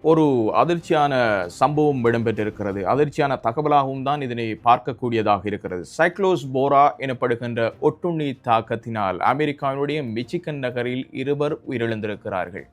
ஒரு அதிர்ச்சியான சம்பவம் இடம்பெற்றிருக்கிறது. அதிர்ச்சியான தகவலாகவும் தான் இதனை பார்க்கக்கூடியதாக இருக்கிறது. சைக்ளோஸ்போரா எனப்படுகின்ற ஒட்டுண்ணி தாக்கத்தினால் அமெரிக்காவினுடைய மிச்சிகன் நகரில் 2 உயிரிழந்திருக்கிறார்கள்.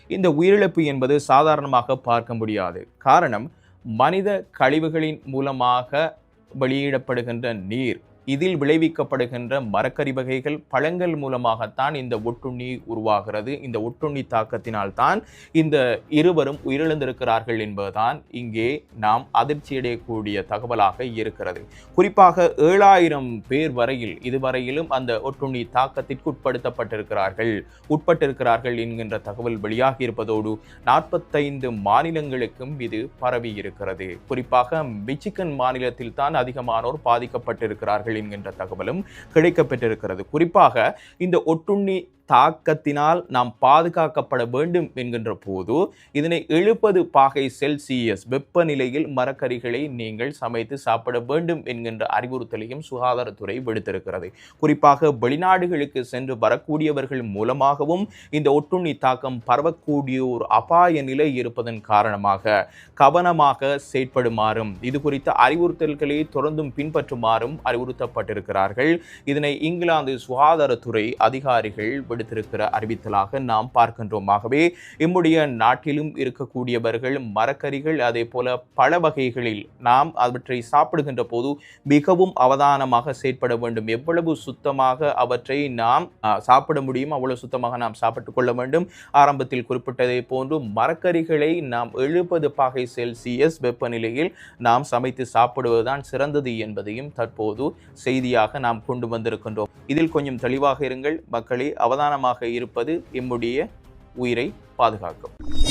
இந்த உயிரிழப்பு என்பது சாதாரணமாக பார்க்க முடியாது. காரணம், மனித கழிவுகளின் மூலமாக வெளியிடப்படுகின்ற நீர், இதில் விளைவிக்கப்படுகின்ற மரக்கறி வகைகள், பழங்கள் மூலமாகத்தான் இந்த ஒட்டுண்ணி உருவாகிறது. இந்த ஒட்டுண்ணி தாக்கத்தினால் தான் இந்த 2 உயிரிழந்திருக்கிறார்கள் என்பதுதான் இங்கே நாம் அதிர்ச்சியடையக்கூடிய தகவலாக இருக்கிறது. குறிப்பாக 7000 பேர் வரையில் இதுவரையிலும் அந்த ஒட்டுண்ணி தாக்கத்திற்கு உட்பட்டிருக்கிறார்கள் என்கின்ற தகவல் வெளியாகி இருப்பதோடு 45 மாநிலங்களுக்கும் இது பரவி இருக்கிறது. குறிப்பாக மிச்சிகன் மாநிலத்தில் தான் அதிகமானோர் பாதிக்கப்பட்டிருக்கிறார்கள் என்கின்ற தகவலும் கிடைக்கப்பெற்றிருக்கிறது. குறிப்பாக இந்த ஒட்டுண்ணி தாக்கத்தினால் நாம் பாதுகாக்கப்பட வேண்டும் என்கின்ற போது இதனை 70 பாகை செல்சியஸ் வெப்பநிலையில் மரக்கறிகளை நீங்கள் சமைத்து சாப்பிட வேண்டும் என்கின்ற அறிவுறுத்தலையும் சுகாதாரத்துறை விடுத்திருக்கிறது. குறிப்பாக வெளிநாடுகளுக்கு சென்று வரக்கூடியவர்கள் மூலமாகவும் இந்த ஒட்டுண்ணி தாக்கம் பரவக்கூடிய ஒரு அபாய நிலை இருப்பதன் காரணமாக கவனமாக செயற்படுமாறும், இது குறித்த அறிவுறுத்தல்களை தொடர்ந்தும் பின்பற்றுமாறும் அறிவுறுத்தப்பட்டிருக்கிறார்கள். இதனை இங்கிலாந்து சுகாதாரத்துறை அதிகாரிகள் விடுத்திருக்கிற அறிவித்தலாக நாம் பார்க்கின்றோம். ஆகவே நம்முடைய நாட்டிலும் இருக்கக்கூடியவர்கள் மரக்கறிகள் அதே போல பல வகைகளில் நாம் அவற்றை சாப்பிடுகின்ற போது மிகவும் அவதானமாக செயற்பட வேண்டும். எவ்வளவு சுத்தமாக அவற்றை நாம் சாப்பிட முடியும் அவ்வளவு சுத்தமாக நாம் சாப்பிட்டுக் கொள்ள வேண்டும். ஆரம்பத்தில் குறிப்பிட்டதை போன்று மரக்கறிகளை நாம் 70 பாகை செல்சியஸ் வெப்பநிலையில் நாம் சமைத்து சாப்பிடுவதுதான் சிறந்தது என்பதையும் தற்போது செய்தியாக நாம் கொண்டு வந்திருக்கின்றோம். இதில் கொஞ்சம் தெளிவாக இருங்கள் மக்களே. அவதானமாக இருப்பது எம்முடைய உயிரை பாதுகாக்கும்.